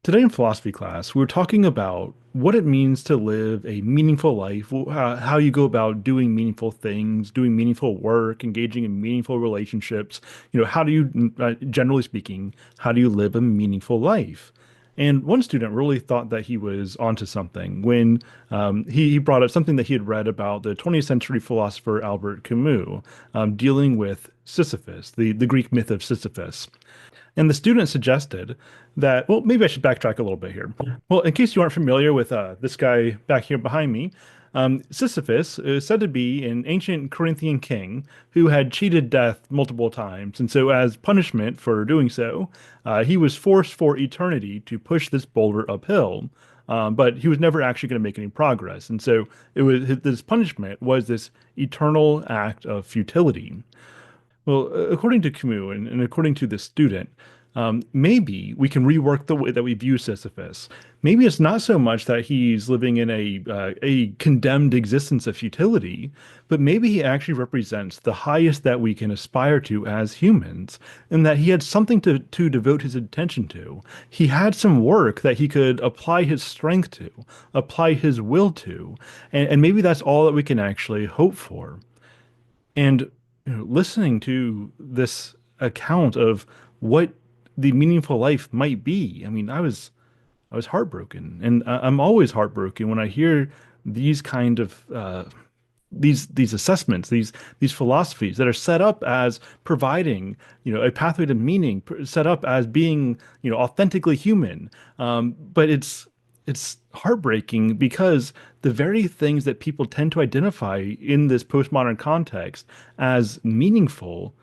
Today in philosophy class, we were talking about what it means to live a meaningful life, how you go about doing meaningful things, doing meaningful work, engaging in meaningful relationships. How do you, generally speaking, how do you live a meaningful life? And one student really thought that he was onto something when he brought up something that he had read about the 20th century philosopher Albert Camus, dealing with Sisyphus, the Greek myth of Sisyphus. And the student suggested that, well, maybe I should backtrack a little bit here. Well, in case you aren't familiar with this guy back here behind me, Sisyphus is said to be an ancient Corinthian king who had cheated death multiple times. And so, as punishment for doing so, he was forced for eternity to push this boulder uphill. But he was never actually going to make any progress. And so, this punishment was this eternal act of futility. Well, according to Camus and according to the student, maybe we can rework the way that we view Sisyphus. Maybe it's not so much that he's living in a condemned existence of futility, but maybe he actually represents the highest that we can aspire to as humans, and that he had something to devote his attention to. He had some work that he could apply his strength to, apply his will to, and maybe that's all that we can actually hope for. And listening to this account of what the meaningful life might be, I mean, I was heartbroken, and I'm always heartbroken when I hear these kind of these assessments, these philosophies that are set up as providing, a pathway to meaning, set up as being, authentically human. But it's heartbreaking because the very things that people tend to identify in this postmodern context as meaningful,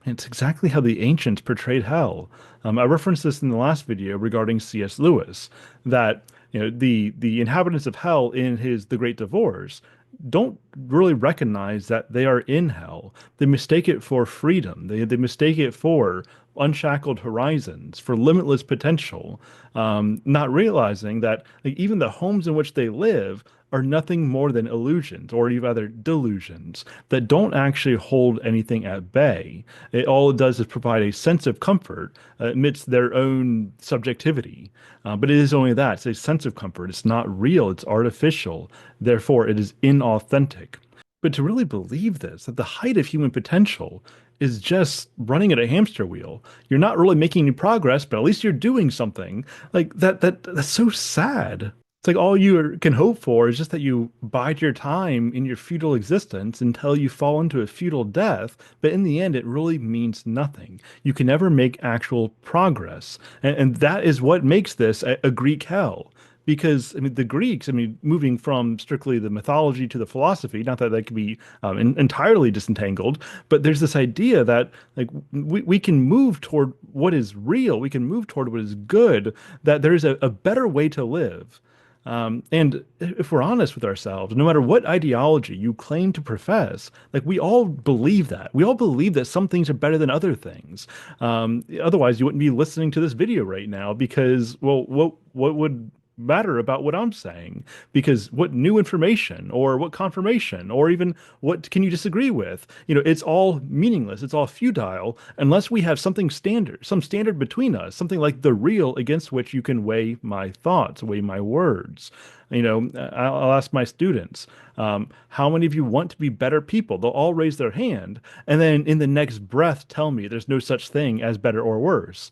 it's exactly how the ancients portrayed hell. I referenced this in the last video regarding C.S. Lewis, that the inhabitants of hell in his The Great Divorce don't really recognize that they are in hell. They mistake it for freedom. They mistake it for unshackled horizons, for limitless potential, not realizing that like, even the homes in which they live are nothing more than illusions, or even other delusions that don't actually hold anything at bay. All it does is provide a sense of comfort amidst their own subjectivity. But it is only that. It's a sense of comfort. It's not real. It's artificial. Therefore, it is inauthentic. But to really believe this, that the height of human potential is just running at a hamster wheel. You're not really making any progress, but at least you're doing something. Like that's so sad. It's like all can hope for is just that you bide your time in your futile existence until you fall into a futile death. But in the end, it really means nothing. You can never make actual progress. And that is what makes this a Greek hell. Because, I mean, the Greeks, I mean, moving from strictly the mythology to the philosophy, not that that could be entirely disentangled, but there's this idea that, like, we can move toward what is real, we can move toward what is good, that there's a better way to live. And if we're honest with ourselves, no matter what ideology you claim to profess, like we all believe that. We all believe that some things are better than other things. Otherwise, you wouldn't be listening to this video right now because, well, what would matter about what I'm saying? Because what new information or what confirmation or even what can you disagree with? It's all meaningless. It's all futile unless we have something standard, some standard between us, something like the real against which you can weigh my thoughts, weigh my words. I'll ask my students, how many of you want to be better people? They'll all raise their hand, and then in the next breath tell me there's no such thing as better or worse.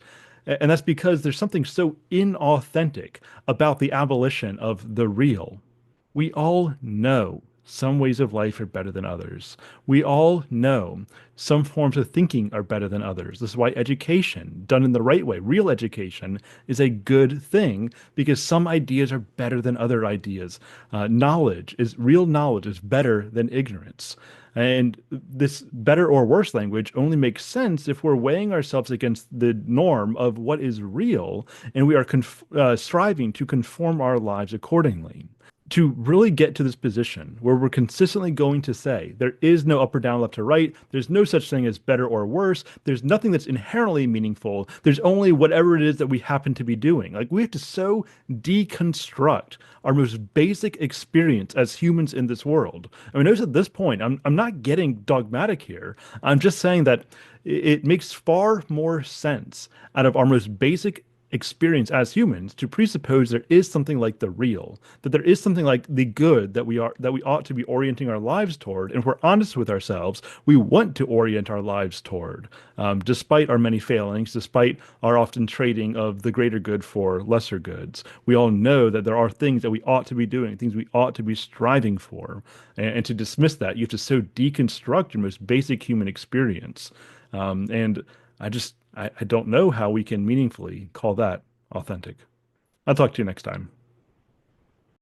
And that's because there's something so inauthentic about the abolition of the real. We all know some ways of life are better than others. We all know some forms of thinking are better than others. This is why education, done in the right way, real education, is a good thing because some ideas are better than other ideas. Real knowledge is better than ignorance. And this better or worse language only makes sense if we're weighing ourselves against the norm of what is real and we are striving to conform our lives accordingly. To really get to this position where we're consistently going to say there is no up or down, left or right, there's no such thing as better or worse, there's nothing that's inherently meaningful, there's only whatever it is that we happen to be doing. Like we have to so deconstruct our most basic experience as humans in this world. I mean, notice at this point, I'm not getting dogmatic here. I'm just saying that it makes far more sense out of our most basic experience as humans to presuppose there is something like the real, that there is something like the good that we ought to be orienting our lives toward. And if we're honest with ourselves, we want to orient our lives toward, despite our many failings, despite our often trading of the greater good for lesser goods. We all know that there are things that we ought to be doing, things we ought to be striving for. And to dismiss that, you have to so deconstruct your most basic human experience. And I don't know how we can meaningfully call that authentic. I'll talk to you next time.